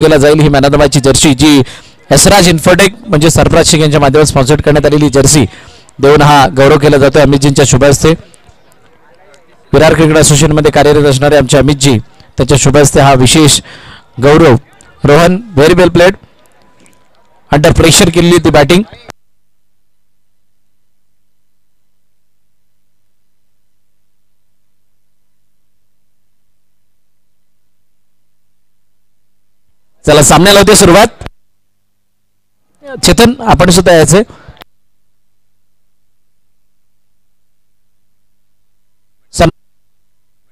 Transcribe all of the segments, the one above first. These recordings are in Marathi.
केला जाईल। ही मॅन ऑफ द मॅचची जर्सी जी एसराज इन्फोटेक म्हणजे सरफराज शेख यांच्या माध्यमातून स्पॉन्सर करण्यात आलेली जर्सी देऊन हा गौरव केला जातो अमितजींच्या शुभ हस्ते। विरार क्रिकेट असोसिएशन मध्ये कार्यरत असणारे आमचे अमितजी त्यांच्या शुभ हस्ते हा विशेष गौरव। रोहन व्हेरी वेल प्लेड, अंडर प्रेशर केलेली ती बॅटिंग। चला सामन्याला होते सुरुवात। चेतन आपण सुद्धा यायचे।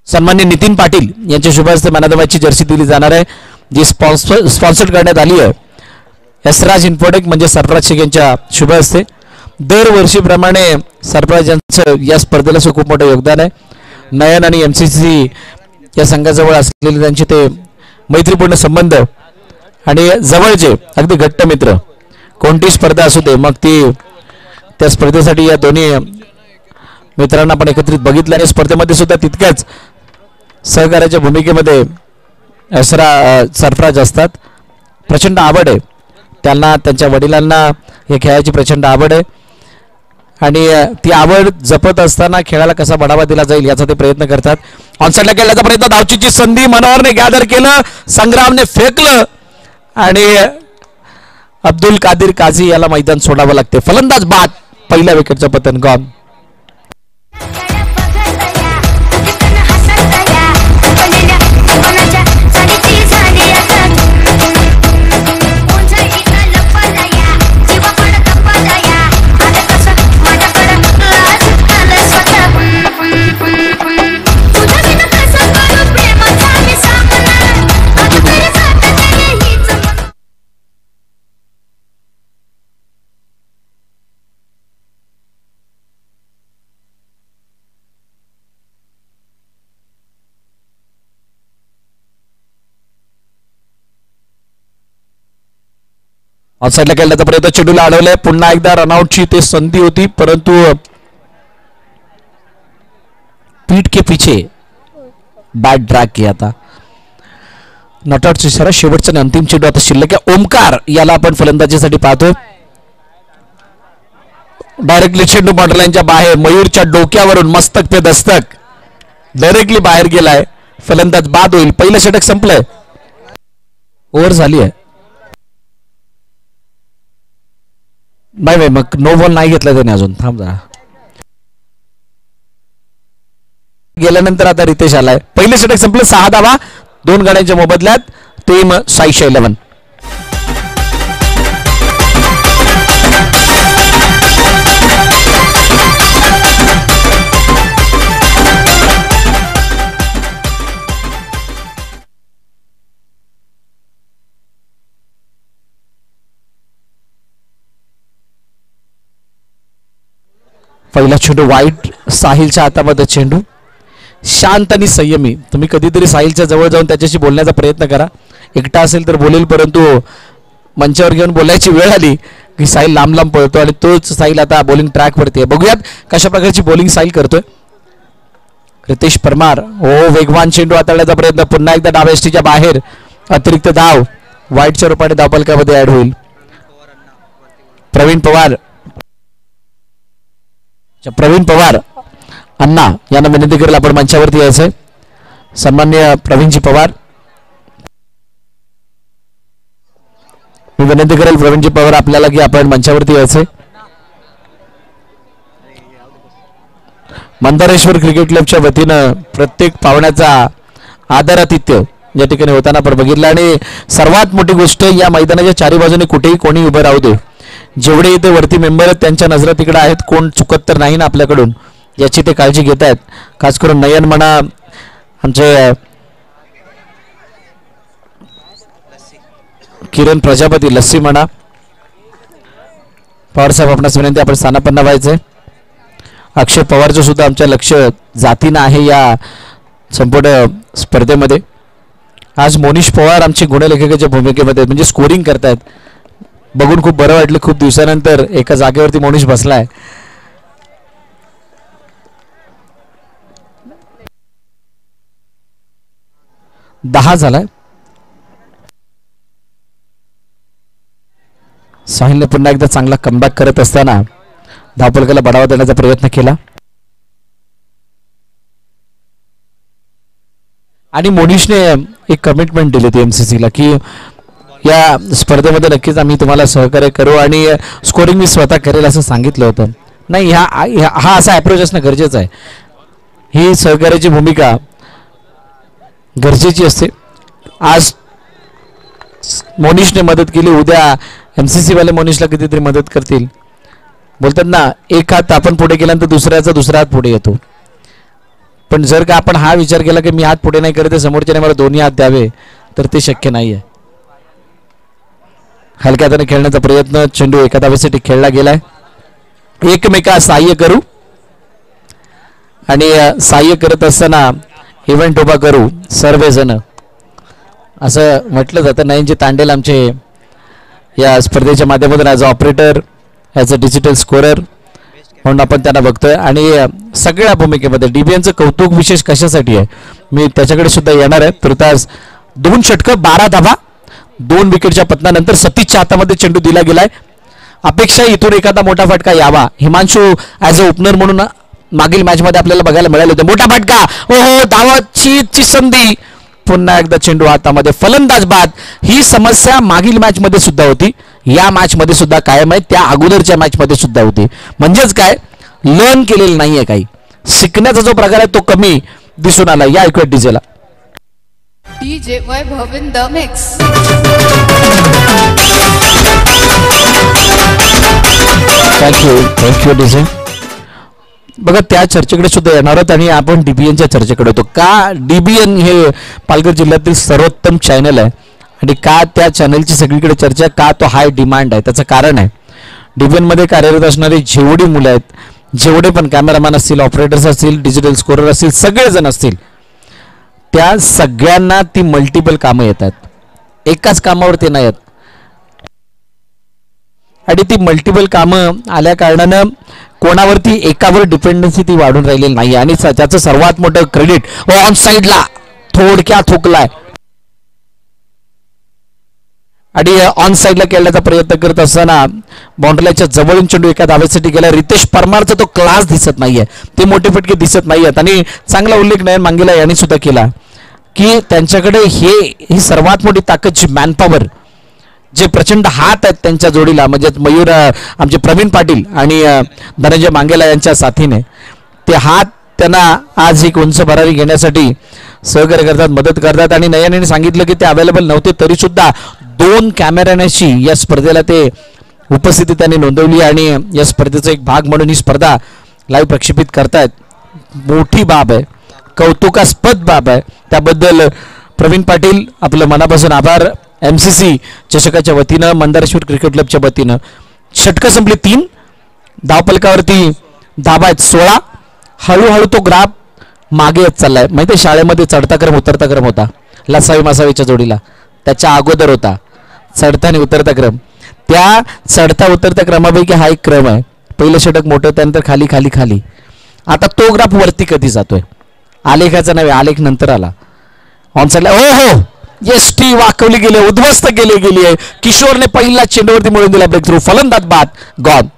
सन्मान्य नितीन पाटील यांच्या शुभ हस्ते मॅन ऑफ द मॅचची जर्सी दिली जाणार आहे जी स्पॉन्सर करण्यात आली आहे एसराज इन्फोटेक म्हणजे सरफराज शेख यांच्या शुभ हस्ते। दरवर्षीप्रमाणे सरफराज यांचं या स्पर्धेला खूप मोठं योगदान आहे। नयन आणि एमसीसी या संघाजवळ असलेले त्यांचे ते मैत्रीपूर्ण संबंध आणि जवळचे अगदी घट्ट मित्र, कोणती स्पर्धा असू दे मग ती त्या स्पर्धेसाठी या दोन्ही मित्रांना आपण एकत्रित बघितलं आणि स्पर्धेमध्ये सुद्धा तितक्याच सहकार्याच्या भूमिकेमध्ये सरफराज असतात। प्रचंड आवड आहे त्यांना, त्यांच्या वडिलांना हे खेळाची प्रचंड आवड आहे आणि ती आवड जपत असताना खेळाला कसा बढावा दिला जाईल याचा ते प्रयत्न करतात। ऑनसाइडला खेळण्याचा प्रयत्न, धावचीची संधी मनोहरने गॅदर केलं, संग्रामने फेकलं आणि अब्दुल कादिर काझी याला मैदान सोडावं लागते। फलंदाज बाद, पहिल्या विकेटचं पतन गॉन। ऑफसाइडला खेळण्याचा प्रयत्न, चेंडूला अडवलंय, पुन्हा एकदा रनआउटची ते संधी होती परंतु पीठ के पीछे बॅट ड्रॅग किया था। नॉटआउटचा इशारा, शेवटचा आणि अंतिम चेंडू आता शिल्लक आहे। ओमकार याला आपण फलंदाजीसाठी पाहतोय। डायरेक्टली चेंडू बॉर्डरलाईनच्या बाहेर, मयूरच्या डोक्यावरून मस्तक पे दस्तक, डायरेक्टली बाहेर गेलाय, फलंदाज बाद होईल। पहिलं षटक संपलंय, ओव्हर झाली आहे। नाही मग नो बॉल नाही घेतला त्याने अजून, थांब जरा। गेल्यानंतर आता रितेश आलाय। पहिले षटक संपलं, 6 धावा 2 गड्यांच्या मोबदल्यात, टीम 611। पहिला चेंडू वाईट, साहिलच्या हातामध्ये चेंडू। शांत आणि संयमी, तुम्ही कधीतरी साहिलच्या जवळ जाऊन त्याच्याशी बोलण्याचा प्रयत्न करा। एकटा असेल तर बोलेल परंतु मंचावर घेऊन बोलायची वेळ आली की साहिल लांब लांब पळतो आणि तोच साहिल आता बॉलिंग ट्रॅक वरती आहे। बघूयात कशा प्रकारची बॉलिंग साहिल करतोय। रितेश परमार, ओ वेगवान चेंडू हाताळण्याचा प्रयत्न, पुन्हा एकदा डाव्या एसटीच्या बाहेर, अतिरिक्त धाव वाईटच्या रूपाने धावफलकामध्ये ऍड होईल। प्रवीण पवार अण्णा यांना विनंती करेल आपण मंचावरती यायचंय। सन्मान्य प्रवीणजी पवार, मी विनंती करेल प्रवीणजी पवार आपल्याला की आपण मंचावरती यायचंय। मंदारेश्वर क्रिकेट क्लबच्या वतीनं प्रत्येक पाहुण्याचा आदरातिथ्य या ठिकाणी होताना आपण बघितलं आणि सर्वात मोठी गोष्ट या मैदानाच्या चारी बाजूने कुठेही कोणी उभं राहू दे, जेवढे इथे वरती मेंबर आहेत त्यांच्या नजरा तिकडे आहेत, कोण चुकत तर नाही ना आपल्याकडून याची ते काळजी घेत आहेत। खास करून नयन म्हणा, आमचे किरण प्रजापती लस्सी म्हणा, पवार साहेब आपणास विनंती आपण स्थानापन्न व्हायचंय। अक्षय पवारचं सुद्धा आमच्या लक्ष जातीनं आहे या संपूर्ण स्पर्धेमध्ये। आज मोनिश पवार आमचे गुणलेखकाच्या भूमिकेमध्ये म्हणजे स्कोरिंग करतायत, बघून खूप बरं वाटलं। खूप दिवसानंतर एका जागेवरती मोनिश बसलाय। 10 झालाय। साहिलने पुन्हा एकदा चांगला कमबॅक करत असताना धावफलकाला बढावा देण्याचा प्रयत्न केला आणि मोनिशने एक कमिटमेंट दिली होती एमसीसीला की या स्पर्धेमध्ये नक्कीच आम्ही तुम्हाला सहकार्य करू आणि स्कोरिंग मी स्वतः करेल असं सांगितलं होतं. नाही, हा असा अप्रोच असणं गरजेचं आहे. ही सहकार्याची भूमिका गरजेची असते. आज मोनिशने मदत केली, उद्या एमसीसी वाले मोनिशला कितीतरी मदत करतील. बोलतात ना, एक हात आपण पुढे केल्यानंतर दुसरा हात पुढे येतो. पण जर का आपण हा विचार केला की मी हात पुढे नाही करत, समोरच्याने मला दोन्ही हात द्यावे, तर ते शक्य नाही आहे. हलक्या हाताने खेळण्याचा प्रयत्न, चेंडू एका धावेसाठी खेळला गेलाय. एकमेका सहाय्य करू आणि सहाय्य करत असताना इव्हेंट उभा करू सर्वजण, असं म्हटलं जातं. नयनजी तांडेल आमचे या स्पर्धेच्या माध्यमातून as a operator, as a digital scorer म्हणून आपण त्यांना बघतोय. आणि सगळ्या भूमिकेमध्ये डीबीएनचं कौतुक विशेष कशासाठी आहे मी त्याच्याकडे सुद्धा येणार आहे. तुर्तास 2 षटकं 12 धावा, 2 विकेटच्या पतनानंतर सतीशच्या हातामध्ये चेंडू दिला गेलाय. अपेक्षा इथून एखादा मोठा फटका यावा. हिमांशू ॲज अ ओपनर म्हणून मागील मॅचमध्ये आपल्याला बघायला मिळाले होते. मोठा फटका, ओहो, धावाची संधी, पुन्हा एकदा चेंडू हातामध्ये, फलंदाज बाद. ही समस्या मागील मॅच मध्ये सुद्धा होती, या मॅच मध्ये सुद्धा कायम आहे, त्या अगोदरच्या मॅच मध्ये सुद्धा होती. म्हणजेच काय, लर्न केलेलं नाहीये, काही शिकण्याचा जो प्रकार आहे तो कमी दिसून आला. या ऐकूया डीजेला. DJ Vaibhav in the mix. Thank you DJ. बघा, त्या चर्चेकडे सुद्धा येणार आहोत आणि आपण डीबीएनच्या चर्चेकडे होतो. का डीबीएन हे पालघर जिल्ह्यातील सर्वोत्तम चॅनल आहे आणि का त्या चॅनलची सगळीकडे चर्चा, का तो हाय डिमांड आहे, त्याचं कारण आहे डीबीएन मध्ये कार्यरत असणारी जेवढी मुलं आहेत, जेवढे पण कॅमेरामॅन असतील, ऑपरेटर्स असतील, डिजिटल स्कोरर असतील, सगळेजण असतील, त्या सगळ्यांना ती मल्टिपल कामं येतात, एकाच कामावर ते नाही येत. आणि ती मल्टिपल कामं आल्या कारणानं कोणावरती एकावर डिपेंडन्सी ती वाढून राहिलेली नाही. आणि त्याचं सर्वात मोठं क्रेडिट ऑन साईडला थोडक्यात हुकलाय आणि ऑन साईडला खेळण्याचा प्रयत्न करत असताना बाउंड्रीच्या जवळून चेंडू एका धावेसाठी गेला. रितेश परमारचा तो क्लास दिसत नाहीये, ते मोठे फटके दिसत नाहीयेत. आणि चांगला उल्लेख नयन मांगेला यांनी सुद्धा केला की त्यांच्याकडे ही सर्वात मोठी ताकद, जी मॅनपॉवर, जे प्रचंड हात आहेत त्यांच्या जोडीला, म्हणजे मयूर आमचे प्रवीण पाटील आणि धनंजय मांगेला यांच्या साथीने, ते हात त्यांना आज एक उंच भरारी घेण्यासाठी सहकार्य करतात, मदत करतात. आणि नयनने सांगितलं की ते अवेलेबल नव्हते तरी सुद्धा 2 कॅमेऱ्याशी या स्पर्धेला ते उपस्थिती त्यांनी नोंदवली आणि या स्पर्धेचा एक भाग म्हणून ही स्पर्धा लाईव्ह प्रक्षेपित करतायत. मोठी बाब आहे, कौतुकास्पद बाब आहे. त्याबद्दल प्रवीण पाटील आपलं मनापासून आभार. एमसीसी चषकाच्या वतीनं, मंदारेश्वर क्रिकेट क्लबच्या वतीनं षटकं संपली 3, धावफलकावरती धाबा आहेत 16. हळूहळू तो ग्राफ मागे येत चाललाय. माहिती, शाळेमध्ये चढता क्रम उतरता क्रम होता, लसावी मासावीच्या जोडीला त्याच्या अगोदर होता चढता आणि उतरता क्रम. त्या चढता उतरत्या क्रमापैकी हा एक क्रम आहे. पहिलं षटक मोठं, त्यानंतर खाली खाली खाली. आता तो ग्राफ वरती कधी जातोय, आलेखाचा नव्हे, आलेख नंतर आला. ऑन साईडला हो एसटी वाकवली गेली, उद्ध्वस्त केली गेली आहे. किशोरने पहिला चेंडूवरती मिळून दिला ब्रेक थ्रू, फलंदाज बाद, गॉन.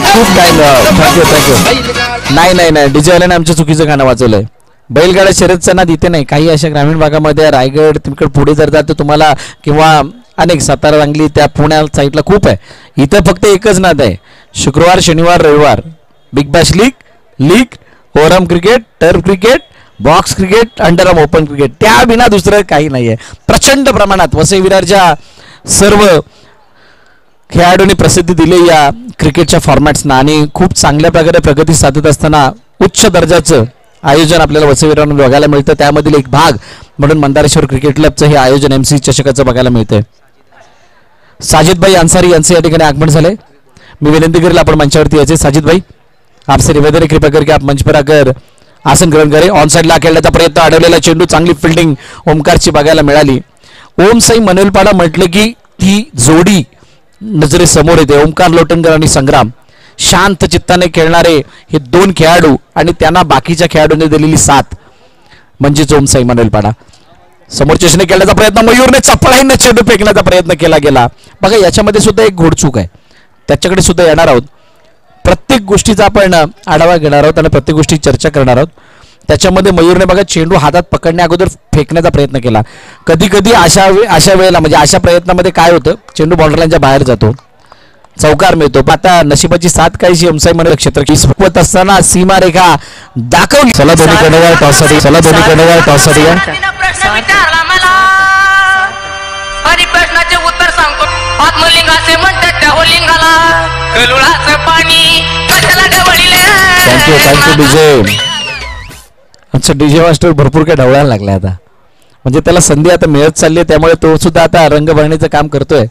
खूप टाइम. थँक्यू. नाही डीजेवाल्याने आमच्या चुकीचं गाणं वाजवलंय. बैलगाडा शर्यतचा नाद इथे नाही, काही अशा ग्रामीण भागामध्ये, रायगड तिकडे पुढे जर जातो तुम्हाला, किंवा अनेक सातारा, सांगली, त्या पुण्या साईडला खूप आहे. इथं फक्त एकच नाद आहे, शुक्रवार, शनिवार, रविवार, बिग बॅश लीग, ओरम cricket, turf cricket, box cricket, underarm open cricket, त्या विना दुसरं काही नाहीये. प्रचंड प्रमाणात वसई विरारच्या सर्व खेळाडूंनी प्रसिद्धी दिली या क्रिकेटच्या फॉर्मॅट्सना आणि खूप चांगल्या प्रकारे प्रगती साधत असताना उच्च दर्जाचं आयोजन आपल्याला वसई विरारमध्ये बघायला मिळतं. त्यामधील एक भाग म्हणून मंदारेश्वर क्रिकेट क्लबचं हे आयोजन एमसी चषकाचं बघायला मिळतंय. साजिदभाई अन्सारी यांचे या ठिकाणी आगमन झाले. मी विनंती करेल आपण मंचावरती यायचे. साजिद भाई, आपसे निवेदन है कृपया करके आप मंच पर आकर आसन ग्रहण करें. ऑन साइडला खेळण्याचा प्रयत्न, अडवलेला चेंडू, चांगली फिल्डिंग ओमकारची बघायला मिळाली. ओम साई मनोलपाडा म्हटलं की ती जोडी नजरेसमोर येते. ओमकार लोटनकर आणि संग्राम, शांत चित्ताने खेळणारे हे 2 खेळाडू आणि त्यांना बाकीच्या खेळाडूंनी दिलेली साथ म्हणजेच ओम साई मनोलपाडा. समोरच्याने केल्याचा प्रयत्न, मयूरने चपळाईने चेंडू फेकण्याचा प्रयत्न केला गेला. बघा याच्यामध्ये सुद्धा एक घोडचूक आहे, त्याच्याकडे सुद्धा येणार आहोत. प्रत्येक गोष्टीचा आपण आढावा घेणार आहोत आणि प्रत्येक गोष्टी चर्चा करणार आहोत. त्याच्यामध्ये मयूरने बघा चेंडू हातात पकडण्या अगोदर फेकण्याचा प्रयत्न केला. कधी कधी अशा वेळेला म्हणजे अशा प्रयत्नामध्ये काय होतं, चेंडू बॉर्डरलाईनच्या बाहेर जातो, चौकार मिळतो. पण आता नशिबाची साथ काहीशी एमसाई मध्ये क्षेत्र सोबत असताना सीमारेखा दाखवली. चला दोन्ही कर्णधार टॉससाठी, प्रश्नाचे उत्तर सांगतो. आत्मलिंगाचे म्हणतात त्या होलिंगाला कलुळाचं पाणी कशाला गवळीले. Thank you DJ. अच्छा डीजे मास्टर भरपूर काय ढवळायला लागलाय आता, म्हणजे त्याला संधी आता मिळत चालली आहे, त्यामुळे तो सुद्धा आता रंग भरण्याचं काम करतोय.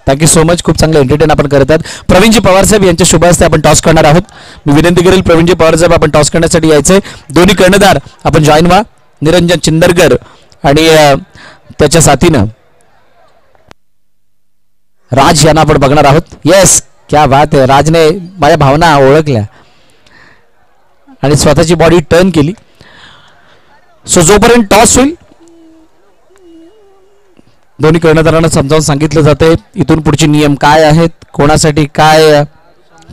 Thank you so much. खूप चांगलं एंटरटेन आपण करत आहात. प्रवीणजी पवार साहेब यांच्या शुभ हस्ते आपण टॉस करणार आहोत. मी विनंती करेल प्रवीणजी पवार साहेब आपण टॉस करण्यासाठी यायचंय. दोन्ही कर्णधार आपण जॉईन व्हा. निरंजन चिंदरकर आणि त्याच्या साथीनं राज यांना आपण बघणार आहोत. येस, क्या बात आहे. राजने माझ्या भावना ओळखल्या आणि स्वतःची बॉडी टर्न केली. सो जोपर्यंत टॉस होईल दोन्ही कर्णधारांना समजावून सांगितलं जाते इथून पुढचे नियम काय आहेत, कोणासाठी काय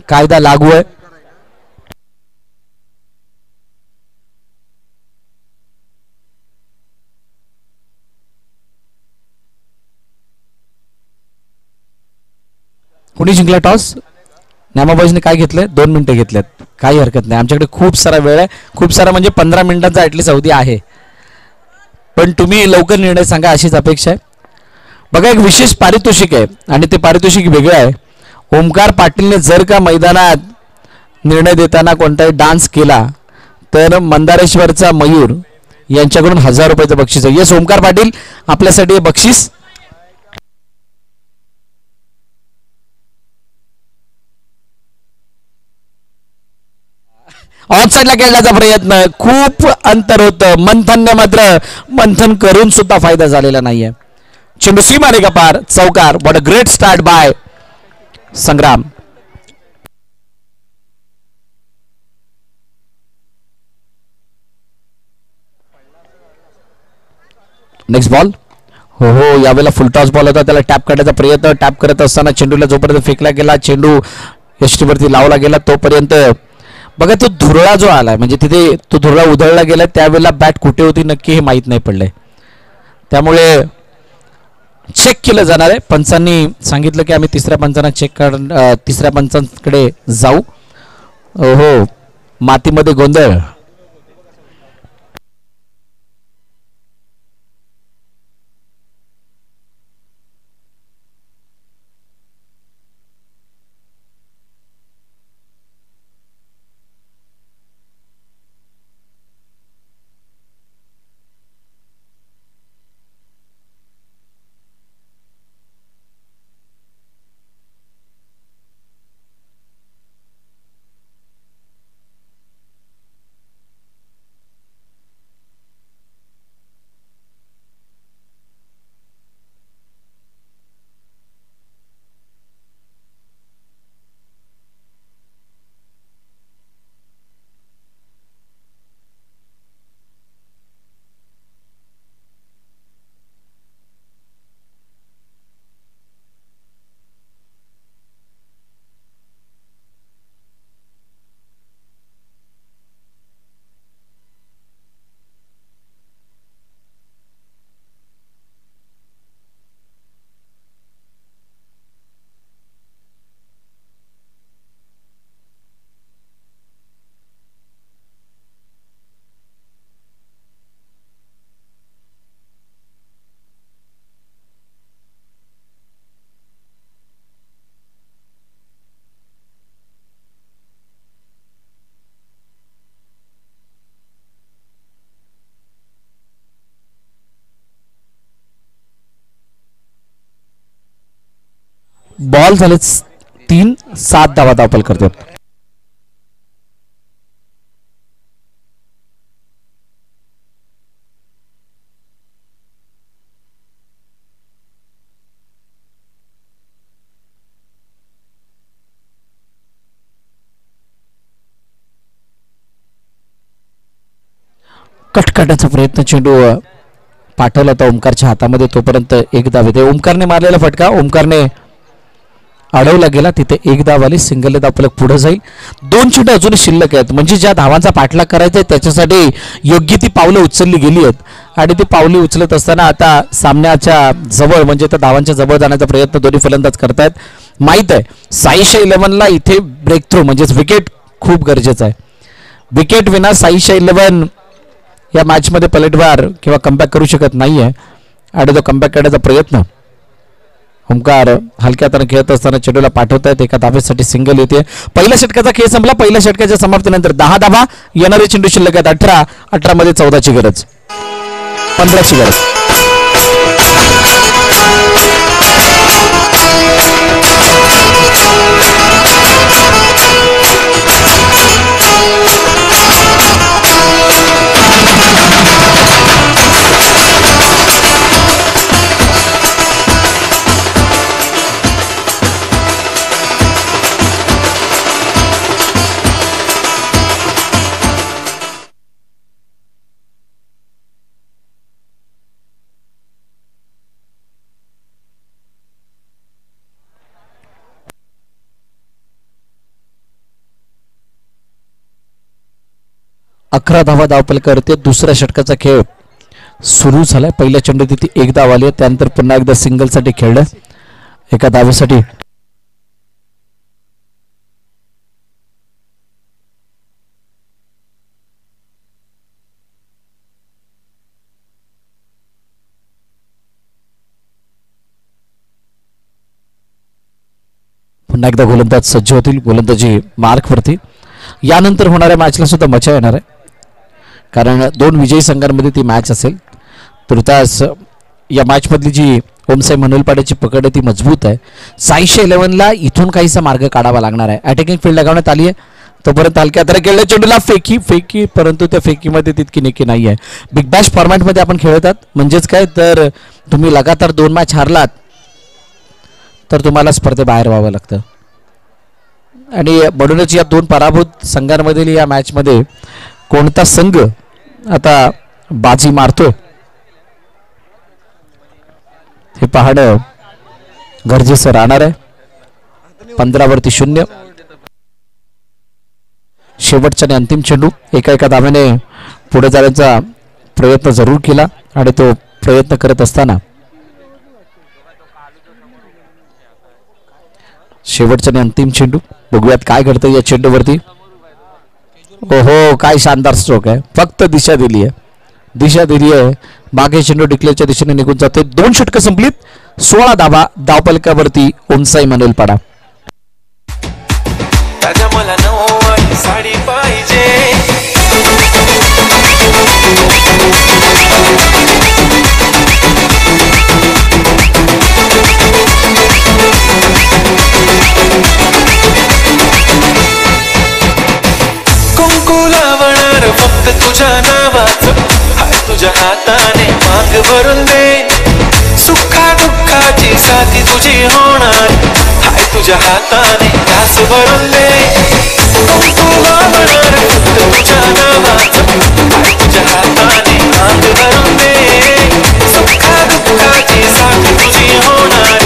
कायदा लागू आहे. कुणी जिंकला टॉस? न्यामाबाईजने काय घेतलंय? 2 मिनिटं घेतलेत. काही हरकत नाही, आमच्याकडे खूप सारा वेळ आहे. खूप सारा म्हणजे 15 मिनिटांचा ऍटलीस्ट अवधी आहे, पण तुम्ही लवकर निर्णय सांगा अशीच अपेक्षा आहे. बघा एक विशेष पारितोषिक आहे आणि ते पारितोषिक वेगळं आहे. ओमकार पाटीलने जर का मैदानात निर्णय देताना कोणताही डान्स केला तर मंदारेश्वरचा मयूर यांच्याकडून 1000 रुपयाचं बक्षीस आहे. येस ओमकार पाटील, आपल्यासाठी हे बक्षीस. ऑफसाईडला खेळण्याचा प्रयत्न, खूप अंतर होतं. मंथनने मात्र मंथन करून सुद्धा फायदा झालेला नाहीये. चेंडू सीमारेखा पार, चौकार. What a great start by Sangram. Next ball. हो यावेळेला फुल टॉस बॉल होता, त्याला टॅप करण्याचा प्रयत्न. टॅप करत असताना चेंडूला जोपर्यंत फेकला गेला, चेंडू यष्टीवरती लावला गेला तोपर्यंत बघा तो धुरळा जो आलाय, म्हणजे तिथे तो धुरळा उधळला गेला त्यावेळेला बॅट कुठे होती नक्की हे माहीत नाही पडलंय. त्यामुळे चेक केलं जाणार आहे. पंचांनी सांगितलं की आम्ही तिसऱ्या पंचांकडे जाऊ. हो मातीमध्ये गोंधळ. बॉल झाले 3, 7 धावा धावपल करतात. कट करण्याचा प्रयत्न चेंडू पाठवला होता ओमकारच्या हातामध्ये, तोपर्यंत एक धाव येते. ओमकारने मारलेला फटका ओमकारने अडवला गेला, तिथे एक धाव आली. सिंगल धाव आपलं पुढे जाईल. 2 चेंडू अजून शिल्लक आहेत, म्हणजे ज्या धावांचा पाठलाग करायचा आहे त्याच्यासाठी योग्य ती पावलं उचलली गेली आहेत आणि ती पावली उचलत असताना आता सामन्याच्या जवळ म्हणजे त्या धावांच्या जवळ जाण्याचा प्रयत्न दोन्ही फलंदाज करतायत. माहीत आहे साईशा 11ला इथे ब्रेक थ्रो म्हणजेच विकेट खूप गरजेचं आहे. विकेट विना साईशा 11 या मॅचमध्ये पलटवार किंवा कमबॅक करू शकत नाहीये आणि तो कमबॅक करण्याचा प्रयत्न ओमकार हलक्या हाताने खेळत असताना चेंडूला पाठवतायत. एका धावेसाठी सिंगल येते. पहिल्या षटकाचा खेळ संपला. पहिल्या षटकाच्या समाप्तीनंतर 10 धावा. येणारे चेंडू शिल्लक आहेत 18. 18 मध्ये 14ची गरज, 15ची गरज. अकरा धावा धावपल करते. दुसऱ्या षटकाचा खेळ सुरू झालाय. पहिल्या चेंडू तिथे एक धाव आली, त्यानंतर पुन्हा एकदा सिंगल साठी खेळलं एका धावेसाठी. पुन्हा एकदा गोलंदाज सज्ज होतील. गोलंदाजी मार्कवरती. यानंतर होणाऱ्या मॅचला सुद्धा मजा येणार आहे, कारण 2 विजयी संघांमध्ये ती मॅच असेल. तुर्तास या मॅच मधली जी ओमसाई मनोलपाड्याची पकड आहे ती मजबूत आहे. साईशा 11ला इथून काहीसा मार्ग काढावा लागणार आहे. अटॅकिंग फील्ड लगावण्यात आली आहे. तोपर्यंत हलक्या हाताने खेळल्या चेंडूला फेकी परंतु त्या फेकीमध्ये तितकी नेकी नाही आहे. बिग बॅश फॉर्मॅटमध्ये आपण खेळतात, म्हणजेच काय तर तुम्ही लगातार 2 मॅच हारलात तर तुम्हाला स्पर्धेबाहेर व्हावं लागतं. आणि म्हणूनच या 2 पराभूत संघांमधील या मॅचमध्ये कोणता संघ आता बाजी मारतोय हे पाहणं गरजेचं राहणार आहे. 15 वरती 0. शेवटचा आणि अंतिम चेंडू. एका धाव्याने पुढे जाण्याचा प्रयत्न जरूर केला आणि तो प्रयत्न करत असताना शेवटचा आणि अंतिम चेंडू. बघूयात काय घडतं या चेंडूवरती. ओहो, काय शानदार स्ट्रोक आहे. फक्त दिशा दिली आहे. मागे चेंडू डिक्लेअरच्या दिशेने निघून जाते. 2 षटकं संपलीत. 16 धावा धावपलकावरती ओमसाई मनोलपाडा. मला नऊवारी साडी पाहिजे. कुंकू लावणार फक्त तुझ्या नावाचं. हाय तुझ्या हाताने माग भरून दे. सुखा दुःखाची साथी तुझी होणार. हाय तुझ्या हाताने घास भरून दे. कुंकू लावणार फक्त तुझ्या नावाचं. हाय तुझ्या हाताने माग भरून दे. सुखा दुःखाची साथी तुझी होणार.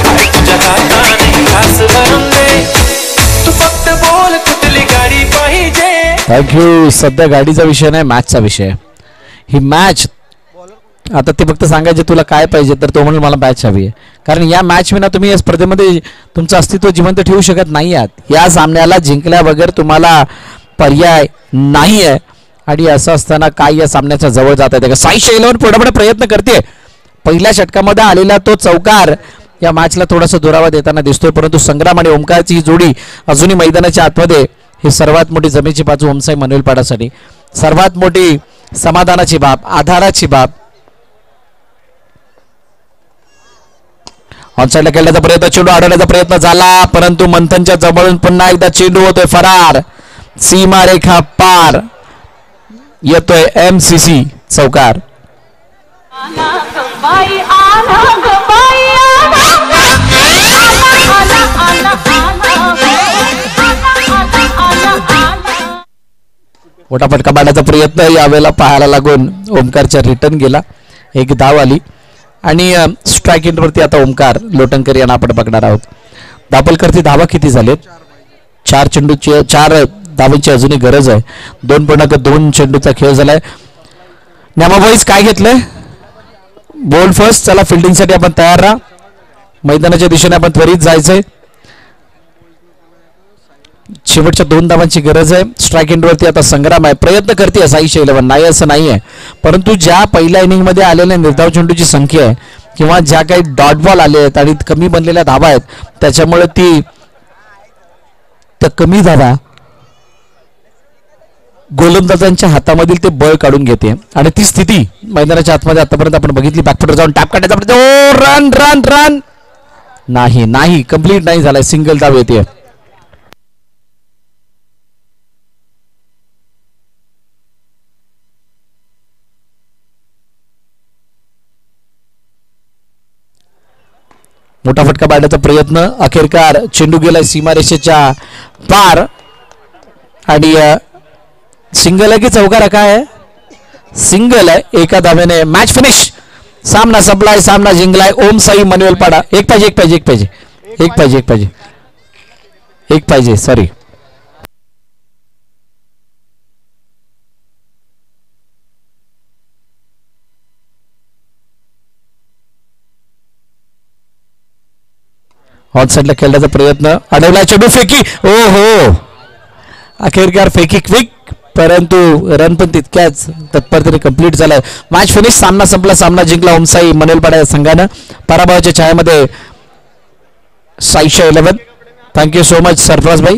हाय तुझ्या हाताने घास भरून दे. तू फक्त बोल कुठली गाडी पाहिजे. थँक्यू. सध्या गाडीचा विषय नाही, मॅचचा विषय. ही मॅच आता ते फक्त सांगायचे तुला काय पाहिजे, तर तो म्हणून मला मॅच हवी आहे. कारण या मॅच विना तुम्ही या स्पर्धेमध्ये तुमचं अस्तित्व जिवंत ठेवू शकत नाही आहात. या सामन्याला जिंकल्या बगैर तुम्हाला पर्याय नाही आहे. आणि असं असताना काय या सामन्याच्या जवळ जात आहे का. साईशा 11 पुढे प्रयत्न करते. पहिल्या षटकामध्ये आलेला तो चौकार या मॅचला थोडासा दुरावा देताना दिसतोय, परंतु संग्राम आणि ओमकारची ही जोडी अजूनही मैदानाच्या आतमध्ये. ही सर्वात मोठी जमेची बाजू ओमसाई मनोलपाडासाठी. सर्वात मोठी समाधानाची बाब, आधाराची बाब. ऑनसाइडला खेळण्याचा प्रयत्न, चेंडू अडवण्याचा प्रयत्न झाला, परंतु मंथनच्या जवळून पुन्हा एकदा चेंडू होतोय फरार. सीमारेखा पार. येतोय MCC चौकार. मोठा फटका मारण्याचा प्रयत्न यावेळेला पाहायला लागून ओमकारच्या रिटर्न गेला एक धाव आली आणि स्ट्राईक एंडवरती आता ओमकार लोटणकर यांना आपण बघणार आहोत. दापलकरती धावा किती झालेत? 4 धावांची अजूनही गरज आहे. 2.2 चेंडूचा खेळ झालाय. न्यामाबॉईज काय घेतलंय? Bowled first. चला फिल्डिंगसाठी आपण तयार राहा. मैदानाच्या दिशेने आपण त्वरित जायचंय. शेवटच्या 2 धावांची गरज आहे. स्ट्राईक एंडवरती आता संग्राम आहे. प्रयत्न करते साई शैलवन, नाही असं नाही आहे, परंतु ज्या पहिल्या इनिंग मध्ये आलेल्या निर्धाव चेंडूची संख्या आहे किंवा ज्या काही डॉट बॉल आले आहेत आणि कमी बनलेल्या धावा आहेत त्याच्यामुळे त्या कमी धावा गोलंदाजांच्या हातामधील ते बळ काढून घेते आणि ती स्थिती मैदानाच्या आतमध्ये आतापर्यंत आपण बघितली. बॅकफुटर जाऊन टॅप काढायचा, ओ रन रन रन, नाही कंप्लीट नाही झालाय. सिंगल धाव येते. मोठा फटका पाडण्याचा प्रयत्न, अखेरकार चेंडू गेलाय सीमारेषेच्या पार आणि सिंगल आहे की चौकार काय आहे? सिंगल आहे. एका धावेने मॅच फिनिश. सामना संपलाय, सामना जिंकलाय. ओम साई मनवेलपाडा. एक पाहिजे सॉरी. ऑन साइडला खेळण्याचा प्रयत्न, अडवला चेंडू, फेकी. ओ हो, अखेरकार फेकी क्विक, परंतु रन पण तितक्याच तत्परतेने कंप्लीट झालाय. Match finish. सामना संपला, सामना जिंकला ओमसाई मनवेलपाडा या संघानं. पराभवाच्या छायामध्ये Saisha 11. Thank you so much Sarfaraz भाई.